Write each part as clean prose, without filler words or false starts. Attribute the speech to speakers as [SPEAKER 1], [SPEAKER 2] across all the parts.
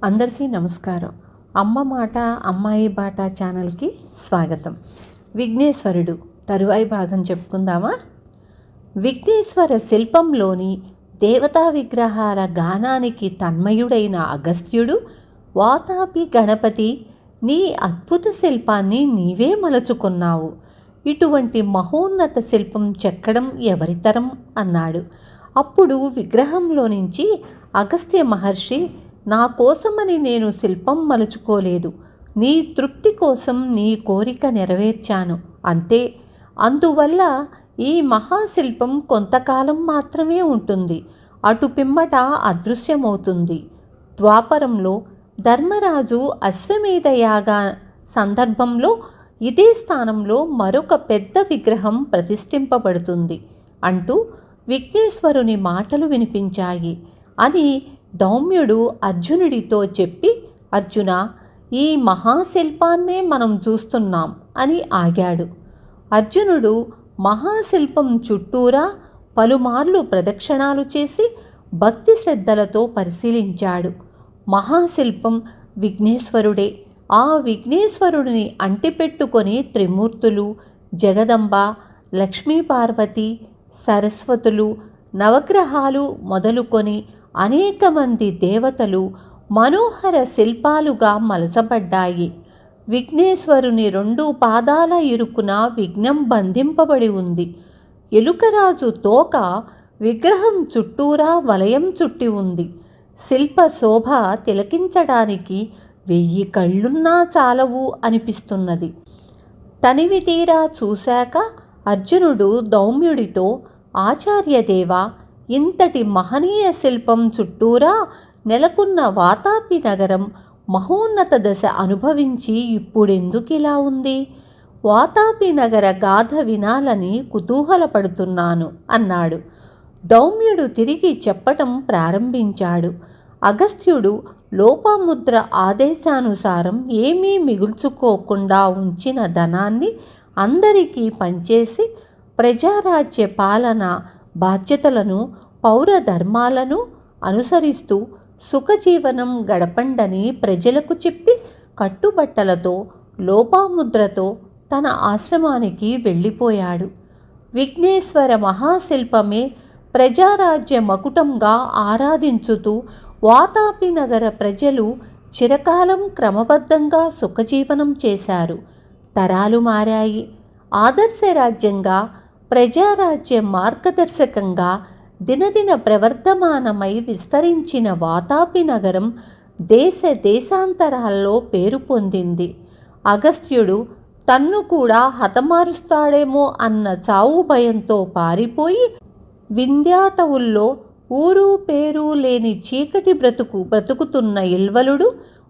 [SPEAKER 1] అందరికీ నమస్కారం. అమ్మ మాట అమ్మాయి బాట ఛానల్కి స్వాగతం. విఘ్నేశ్వరుడు తరువాయి భాగం చెప్పుకుందామా? విఘ్నేశ్వర శిల్పంలోని దేవతా విగ్రహాల గానానికి తన్మయుడైన అగస్త్యుడు, వాతాపి గణపతి, నీ అద్భుత శిల్పాన్ని నీవే మలచుకున్నావు. ఇటువంటి మహోన్నత శిల్పం చెక్కడం ఎవరితరం అన్నాడు. అప్పుడు విగ్రహంలో నుంచి అగస్త్య మహర్షి, నా కోసమని నేను శిల్పం మలుచుకోలేదు, నీ తృప్తి కోసం నీ కోరిక నెరవేర్చాను అంతే. అందువల్ల ఈ మహాశిల్పం కొంతకాలం మాత్రమే ఉంటుంది, అటు పిమ్మట అదృశ్యమవుతుంది. ద్వాపరంలో ధర్మరాజు అశ్వమేధ యాగ సందర్భంలో ఇదే స్థానంలో మరొక పెద్ద విగ్రహం ప్రతిష్ఠింపబడుతుంది అంటూ విఘ్నేశ్వరుని మాటలు వినిపించాయి అని ధౌమ్యుడు అర్జునుడితో చెప్పి, అర్జున, ఈ మహాశిల్పాన్నే మనం చూస్తున్నాం అని ఆగాడు. అర్జునుడు మహాశిల్పం చుట్టూరా పలుమార్లు ప్రదక్షిణాలు చేసి భక్తి శ్రద్ధలతో పరిశీలించాడు. మహాశిల్పం విఘ్నేశ్వరుడే. ఆ విఘ్నేశ్వరుడిని అంటిపెట్టుకొని త్రిమూర్తులు, జగదంబ, లక్ష్మీపార్వతి, సరస్వతులు, నవగ్రహాలు మొదలుకొని అనేక మంది దేవతలు మనోహర శిల్పాలుగా మలచబడ్డాయి. విఘ్నేశ్వరుని 2 పాదాల ఇరుకున విఘ్నం బంధింపబడి ఉంది. ఎలుకరాజు తోక విగ్రహం చుట్టూరా వలయం చుట్టి ఉంది. శిల్ప శోభ తిలకించడానికి 1000 కళ్ళున్నా చాలవు అనిపిస్తున్నది. తనివి తీరా చూశాక అర్జునుడు ధౌమ్యుడితో, ఆచార్యదేవా, ఇంతటి మహనీయ శిల్పం చుట్టూరా నెలకొన్న వాతాపి నగరం మహోన్నత దశ అనుభవించి ఇప్పుడెందుకిలా ఉంది? వాతాపి నగర గాథ వినాలని కుతూహలపడుతున్నాను అన్నాడు. ధౌమ్యుడు తిరిగి చెప్పటం ప్రారంభించాడు. అగస్త్యుడు లోపాముద్ర ఆదేశానుసారం ఏమీ మిగుల్చుకోకుండా ఉంచిన ధనాన్ని అందరికీ పంచేసి ప్రజారాజ్య పాలన బాధ్యతలను, పౌర ధర్మాలను అనుసరిస్తూ సుఖజీవనం గడపండని ప్రజలకు చెప్పి కట్టుబట్టలతో లోపాముద్రతో తన ఆశ్రమానికి వెళ్ళిపోయాడు. విఘ్నేశ్వర మహాశిల్పమే ప్రజారాజ్య మకుటంగా ఆరాధించుతూ వాతాపి నగర ప్రజలు చిరకాలం క్రమబద్ధంగా సుఖజీవనం చేశారు. తరాలు మారాయి. ఆదర్శ రాజ్యంగా, ప్రజారాజ్య మార్గదర్శకంగా దినదిన ప్రవర్ధమానమై విస్తరించిన వాతాపి నగరం దేశ దేశాంతరాల్లో పేరు పొందింది. అగస్త్యుడు తన్ను కూడా హతమారుస్తాడేమో అన్న చావు భయంతో పారిపోయి వింధ్యాటవుల్లో ఊరు పేరు లేని చీకటి బ్రతుకుతున్న ఇల్వలుడు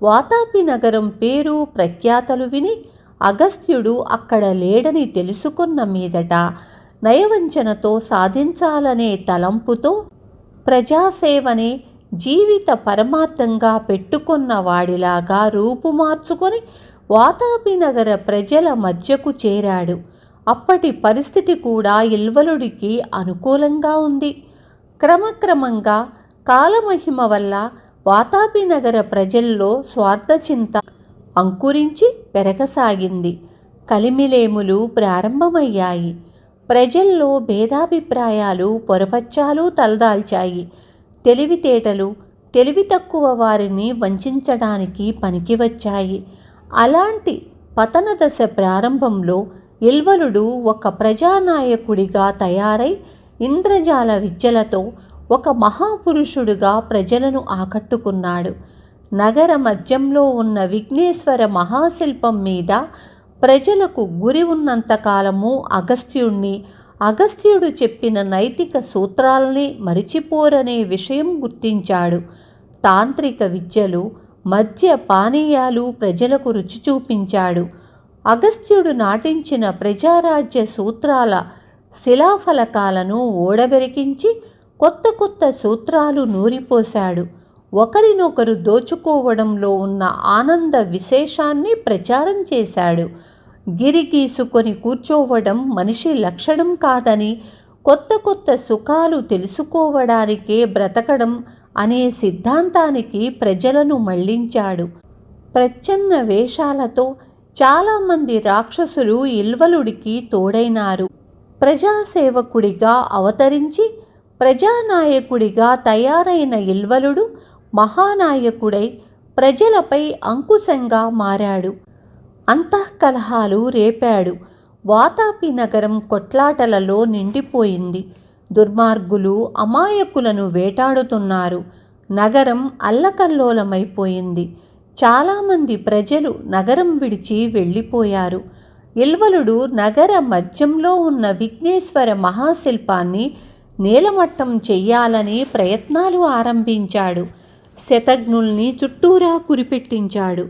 [SPEAKER 1] వాతాపి నగరం పేరు ప్రఖ్యాతలు విని అగస్త్యుడు అక్కడ లేడని తెలుసుకున్న మీదట నయవంచనతో సాధించాలనే తలంపుతో ప్రజాసేవనే జీవిత పరమార్థంగా పెట్టుకున్న వాడిలాగా రూపుమార్చుకొని వాతాపి నగర ప్రజల మధ్యకు చేరాడు. అప్పటి పరిస్థితి కూడా ఇల్వలుడికి అనుకూలంగా ఉంది. క్రమక్రమంగా కాలమహిమ వల్ల వాతాపి నగర ప్రజల్లో స్వార్థచింత అంకురించి పెరగసాగింది. కలిమిలేములు ప్రారంభమయ్యాయి. ప్రజల్లో భేదాభిప్రాయాలు, పొరపచ్చాలు తలదాల్చాయి. తెలివితేటలు తెలివి తక్కువ వారిని వంచడానికి పనికి వచ్చాయి. అలాంటి పతన దశ ప్రారంభంలో ఇల్వలుడు ఒక ప్రజానాయకుడిగా తయారై ఇంద్రజాల విద్యలతో ఒక మహాపురుషుడుగా ప్రజలను ఆకట్టుకున్నాడు. నగర మధ్యంలో ఉన్న విఘ్నేశ్వర మహాశిల్పం మీద ప్రజలకు గురి ఉన్నంతకాలము అగస్త్యుడు చెప్పిన నైతిక సూత్రాల్ని మరిచిపోరనే విషయం గుర్తించాడు. తాంత్రిక విద్యలు, మద్య పానీయాలు ప్రజలకు రుచి చూపించాడు. అగస్త్యుడు నాటించిన ప్రజారాజ్య సూత్రాల శిలాఫలకాలను ఓడబెరికించి కొత్త కొత్త సూత్రాలు నూరిపోశాడు. ఒకరినొకరు దోచుకోవడంలో ఉన్న ఆనంద విశేషాన్ని ప్రచారం చేశాడు. గిరిగీసుకొని కూర్చోవడం మనిషి లక్షణం కాదని, కొత్త కొత్త సుఖాలు తెలుసుకోవడానికే బ్రతకడం అనే సిద్ధాంతానికి ప్రజలను మళ్లించాడు. ప్రచ్ఛన్న వేషాలతో చాలామంది రాక్షసులు ఇల్వలుడికి తోడైనారు. ప్రజాసేవకుడిగా అవతరించి ప్రజానాయకుడిగా తయారైన ఇల్వలుడు మహానాయకుడై ప్రజలపై అంకుశంగా మారాడు. అంతఃకలహాలు రేపాడు. వాతాపి నగరం కొట్లాటలలో నిండిపోయింది. దుర్మార్గులు అమాయకులను వేటాడుతున్నారు. నగరం అల్లకల్లోలమైపోయింది. చాలామంది ప్రజలు నగరం విడిచి వెళ్ళిపోయారు. ఇల్వలుడు నగర మధ్యంలో ఉన్న విఘ్నేశ్వర మహాశిల్పాన్ని నేలమట్టం చెయ్యాలని ప్రయత్నాలు ఆరంభించాడు. శతఘ్నుల్ని చుట్టూరా కురిపెట్టించాడు.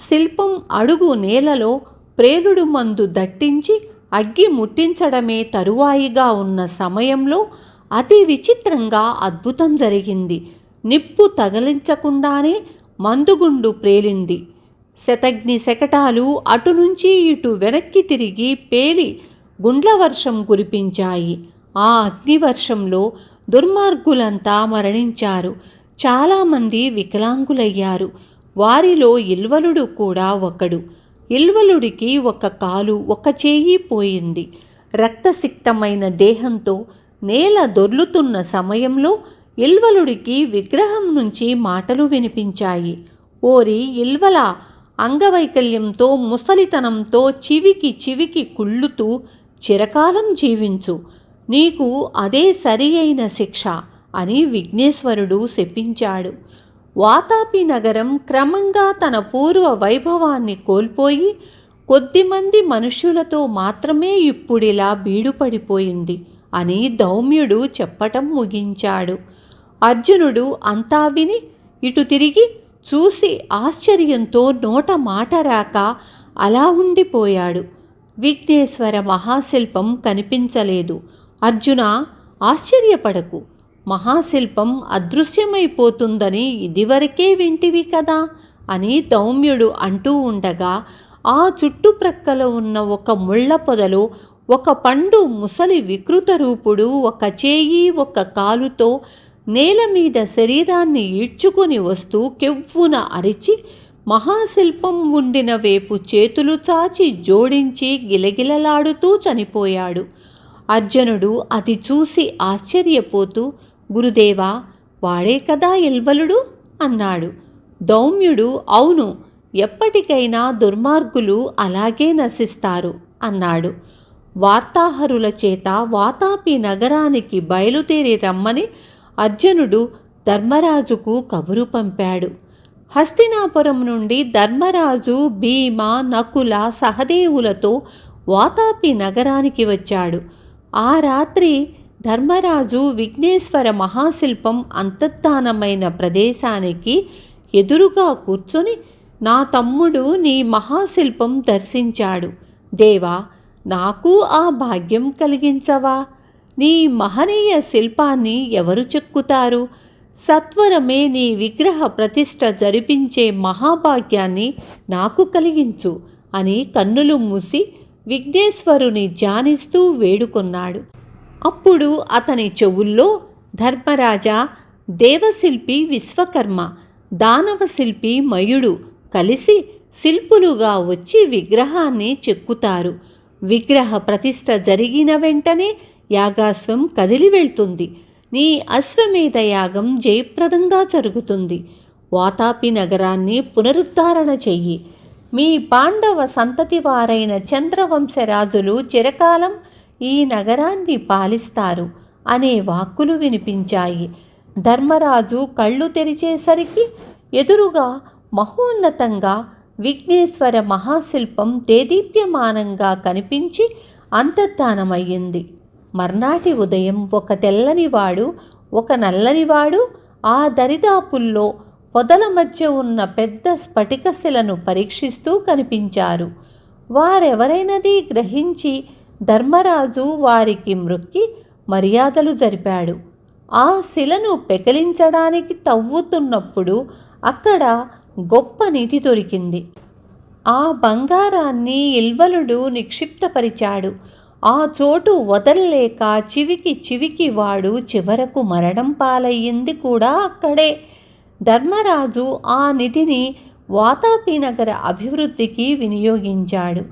[SPEAKER 1] శిల్పం అడుగు నేలలో ప్రేలుడు మందు దట్టించి అగ్గి ముట్టించడమే తరువాయిగా ఉన్న సమయంలో అతి విచిత్రంగా అద్భుతం జరిగింది. నిప్పు తగిలించకుండానే మందుగుండు ప్రేలింది. శతఘ్ని శకటాలు అటు నుంచి ఇటు వెనక్కి తిరిగి పేలి గుండ్లవర్షం కురిపించాయి. ఆ అగ్నివర్షంలో దుర్మార్గులంతా మరణించారు. చాలామంది వికలాంగులయ్యారు. వారిలో ఇల్వలుడు కూడా ఒకడు. ఇల్వలుడికి ఒక కాలు, ఒక చేయి పోయింది. రక్తసిక్తమైన దేహంతో నేల దొర్లుతున్న సమయంలో ఇల్వలుడికి విగ్రహం నుంచి మాటలు వినిపించాయి. ఓరి ఇల్వల, అంగవైకల్యంతో ముసలితనంతో చివికి కుళ్ళుతూ చిరకాలం జీవించు. నీకు అదే సరి అయిన శిక్ష అని విఘ్నేశ్వరుడు శపించాడు. వాతాపి నగరం క్రమంగా తన పూర్వ వైభవాన్ని కోల్పోయి కొద్దిమంది మనుష్యులతో మాత్రమే ఇప్పుడిలా బీడుపడిపోయింది అని ధౌమ్యుడు చెప్పటం ముగించాడు. అర్జునుడు అంతా విని ఇటు తిరిగి చూసి ఆశ్చర్యంతో నోట మాట రాక అలా ఉండిపోయాడు. విఘ్నేశ్వర మహాశిల్పం కనిపించలేదు. అర్జున, ఆశ్చర్యపడకు. మహాశిల్పం అదృశ్యమైపోతుందని ఇదివరకే వింటివి కదా అని ధౌమ్యుడు అంటూ ఉండగా ఆ చుట్టుప్రక్కల ఉన్న ఒక ముళ్ళ పొదలో ఒక పండు ముసలి వికృత రూపుడు ఒక చేయి ఒక కాలుతో నేల మీద శరీరాన్ని ఈడ్చుకొని వస్తూ కెవ్వున అరిచి మహాశిల్పం ఉండిన వైపు చేతులు చాచి జోడించి గిలగిలలాడుతూ చనిపోయాడు. అర్జునుడు అది చూసి ఆశ్చర్యపోతూ, గురుదేవా, వాడే కదా ఇల్వలుడు అన్నాడు. ధౌమ్యుడు, అవును, ఎప్పటికైనా దుర్మార్గులు అలాగే నశిస్తారు అన్నాడు. వార్తాహరుల చేత వాతాపి నగరానికి బయలుదేరి రమ్మని అర్జునుడు ధర్మరాజుకు కబురు పంపాడు. హస్తినాపురం నుండి ధర్మరాజు భీమ, నకుల, సహదేవులతో వాతాపి నగరానికి వచ్చాడు. ఆ రాత్రి ధర్మరాజు విఘ్నేశ్వర మహాశిల్పం అంతర్ధానమైన ప్రదేశానికి ఎదురుగా కూర్చొని, నా తమ్ముడు నీ మహాశిల్పం దర్శించాడు. దేవా, నాకు ఆ భాగ్యం కలిగించవా? నీ మహనీయ శిల్పాన్ని ఎవరు చెక్కుతారు? సత్వరమే నీ విగ్రహ ప్రతిష్ఠ జరిపించే మహాభాగ్యాన్ని నాకు కలిగించు అని కన్నులు మూసి విఘ్నేశ్వరుని ధ్యానిస్తూ వేడుకొన్నాడు. అప్పుడు అతని చెవుల్లో, ధర్మరాజా, దేవశిల్పి విశ్వకర్మ, దానవశిల్పి మయుడు కలిసి శిల్పులుగా వచ్చి విగ్రహాన్ని చెక్కుతారు. విగ్రహ ప్రతిష్ఠ జరిగిన వెంటనే యాగాశ్వం కదిలి వెళ్తుంది. నీ అశ్వమేధ యాగం జయప్రదంగా జరుగుతుంది. వాతాపి నగరాన్ని పునరుద్ధరణ చెయ్యి. మీ పాండవ సంతతి వారైన చంద్రవంశరాజులు చిరకాలం ఈ నగరాన్ని పాలిస్తారు అనే వాక్కులు వినిపించాయి. ధర్మరాజు కళ్ళు తెరిచేసరికి ఎదురుగా మహోన్నతంగా విఘ్నేశ్వర మహాశిల్పం దేదీప్యమానంగా కనిపించి అంతర్ధానమయ్యింది. మర్నాటి ఉదయం ఒక తెల్లనివాడు, ఒక నల్లనివాడు ఆ దరిదాపుల్లో పొదల మధ్య ఉన్న పెద్ద స్ఫటికశిలను పరీక్షిస్తూ కనిపించారు. వారెవరైనది గ్రహించి ధర్మరాజు వారికి మ్రొక్కి మర్యాదలు జరిపాడు. ఆ శిలను పెకిలించడానికి తవ్వుతున్నప్పుడు అక్కడ గొప్ప నిధి దొరికింది. ఆ బంగారాన్ని ఇల్వలుడు నిక్షిప్తపరిచాడు. ఆ చోటు వదల్లేక చివికి వాడు చివరకు మరణం పాలయ్యింది కూడా అక్కడే. ధర్మరాజు ఆ నిధిని వాతాపి నగర అభివృద్ధికి వినియోగించాడు.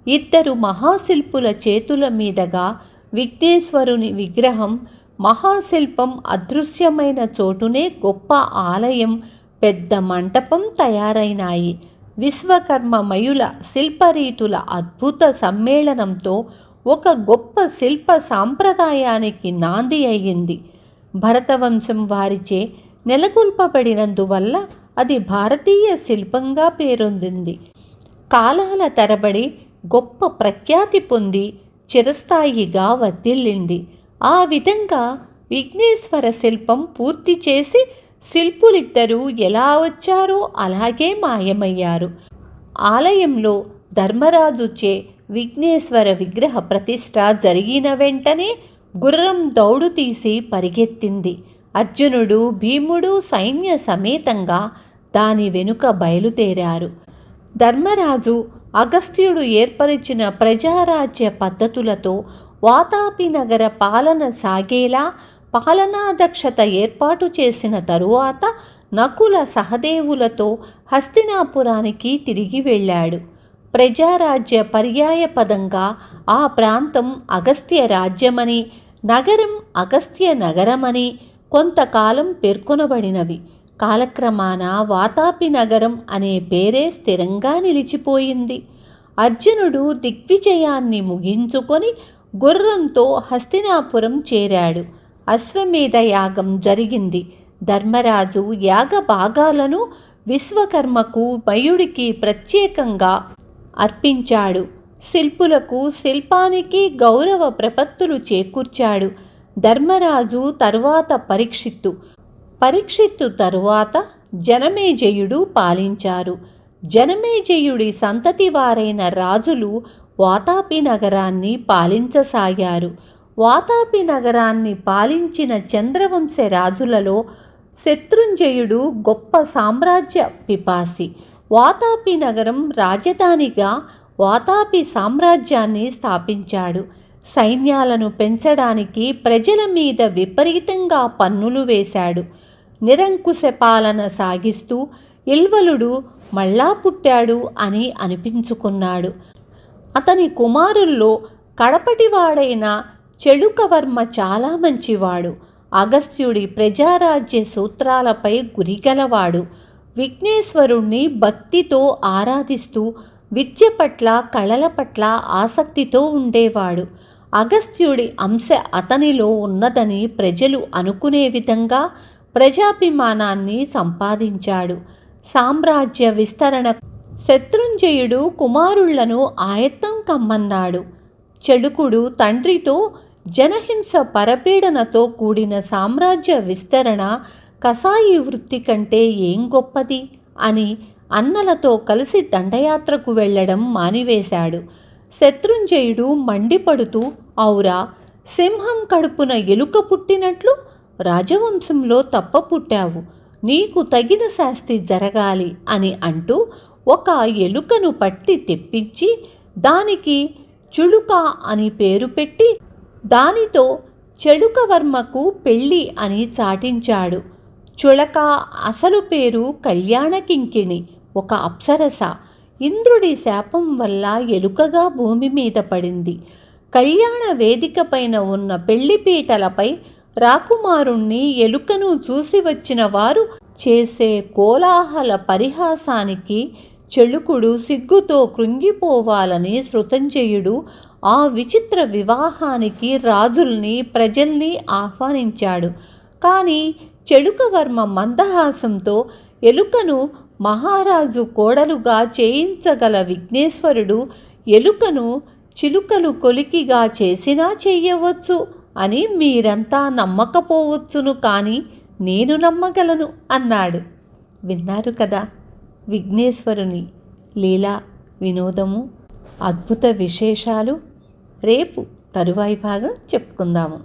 [SPEAKER 1] ఇద్దరు మహాశిల్పుల చేతుల మీదుగా విఘ్నేశ్వరుని విగ్రహం, మహాశిల్పం అదృశ్యమైన చోటునే గొప్ప ఆలయం, పెద్ద మంటపం తయారైనాయి. విశ్వకర్మమయుల శిల్పరీతుల అద్భుత సమ్మేళనంతో ఒక గొప్ప శిల్ప సాంప్రదాయానికి నాంది అయ్యింది. భరతవంశం వారిచే నెలకొల్పబడినందువల్ల అది భారతీయ శిల్పంగా పేరొందింది. కాలాల తరబడి గొప్ప ప్రఖ్యాతి పొంది చిరస్థాయిగా వర్ధిల్లింది. ఆ విధంగా విఘ్నేశ్వర శిల్పం పూర్తి చేసి శిల్పులిద్దరూ ఎలా వచ్చారో అలాగే మాయమయ్యారు. ఆలయంలో ధర్మరాజుచే విఘ్నేశ్వర విగ్రహ ప్రతిష్ఠ జరిగిన వెంటనే గుర్రం దౌడు తీసి పరిగెత్తింది. అర్జునుడు, భీముడు సైన్య సమేతంగా దాని వెనుక బయలుదేరారు. ధర్మరాజు అగస్త్యుడు ఏర్పరిచిన ప్రజారాజ్య పద్ధతులతో వాతాపి నగర పాలన సాగేలా పాలనాదక్షత ఏర్పాటు చేసిన తరువాత నకుల సహదేవులతో హస్తినాపురానికి తిరిగి వెళ్ళాడు. ప్రజారాజ్య పర్యాయ పదంగా ఆ ప్రాంతం అగస్త్య రాజ్యమని, నగరం అగస్త్య నగరమని కొంతకాలం పేర్కొనబడినవి. కాలక్రమాన వాతాపి నగరం అనే పేరే స్థిరంగా నిలిచిపోయింది. అర్జునుడు దిగ్విజయాన్ని ముగించుకొని గుర్రంతో హస్తినాపురం చేరాడు. అశ్వమేధ యాగం జరిగింది. ధర్మరాజు యాగ భాగాలను విశ్వకర్మకు, మయుడికి ప్రత్యేకంగా అర్పించాడు. శిల్పులకు, శిల్పానికి గౌరవ ప్రపత్తులు చేకూర్చాడు. ధర్మరాజు తరువాత పరీక్షిత్తు తరువాత జనమేజయుడు పాలించారు. జనమేజయుడి సంతతి వారైన రాజులు వాతాపి నగరాన్ని పాలించసాగారు. వాతాపి నగరాన్ని పాలించిన చంద్రవంశ రాజులలో శత్రుంజయుడు గొప్ప సామ్రాజ్య పిపాసి. వాతాపి నగరం రాజధానిగా వాతాపి సామ్రాజ్యాన్ని స్థాపించాడు. సైన్యాలను పెంచడానికి ప్రజల మీద విపరీతంగా పన్నులు వేశాడు. నిరంకుశ పాలన సాగిస్తూ ఇల్వలుడు మళ్ళా పుట్టాడు అని అనిపించుకున్నాడు. అతని కుమారుల్లో కడపటివాడైన చెళుకవర్మ చాలా మంచివాడు. అగస్త్యుడి ప్రజారాజ్య సూత్రాలపై గురిగలవాడు. విఘ్నేశ్వరుణ్ణి భక్తితో ఆరాధిస్తూ విద్య పట్ల, కళల పట్ల ఆసక్తితో ఉండేవాడు. అగస్త్యుడి అంశ అతనిలో ఉన్నదని ప్రజలు అనుకునే విధంగా ప్రజాభిమానాన్ని సంపాదించాడు. సామ్రాజ్య విస్తరణ శత్రుంజయుడు కుమారుళ్లను ఆయత్తం కమ్మన్నాడు. చెడుకుడు తండ్రితో జనహింస పరపీడనతో కూడిన సామ్రాజ్య విస్తరణ కసాయి వృత్తి కంటే ఏం గొప్పది అని అన్నలతో కలిసి దండయాత్రకు వెళ్లడం మానివేశాడు. శత్రుంజయుడు మండిపడుతూ, ఔరా, సింహం కడుపున ఎలుక పుట్టినట్లు రాజవంశంలో తప్ప పుట్టావు, నీకు తగిన శాస్తి జరగాలి అని అంటూ ఒక ఎలుకను పట్టి తెప్పించి దానికి చుళుక అని పేరు పెట్టి దానితో చెడుకవర్మకు పెళ్ళి అని చాటించాడు. చుళక అసలు పేరు కళ్యాణకింకిణి, ఒక అప్సరస. ఇంద్రుడి శాపం వల్ల ఎలుకగా భూమి మీద పడింది. కళ్యాణ వేదిక పైన ఉన్న పెళ్లిపీటలపై రాకుమారుణ్ణి, ఎలుకను చూసి వచ్చిన వారు చేసే కోలాహల పరిహాసానికి చెళుకుడు సిగ్గుతో కృంగిపోవాలని శృతంజయుడు ఆ విచిత్ర వివాహానికి రాజుల్ని, ప్రజల్ని ఆహ్వానించాడు. కానీ చెడుకవర్మ మందహాసంతో ఎలుకను మహారాజు కోడలుగా చేయించగల విఘ్నేశ్వరుడు ఎలుకను చిలుకలు కొలికిగా చేసినా చెయ్యవచ్చు అని మీరంతా నమ్మకపోవచ్చును, కానీ నేను నమ్మగలను అన్నాడు. విన్నారు కదా విఘ్నేశ్వరుని లీలా వినోదము, అద్భుత విశేషాలు. రేపు తరువాయి భాగం చెప్పుకుందాము.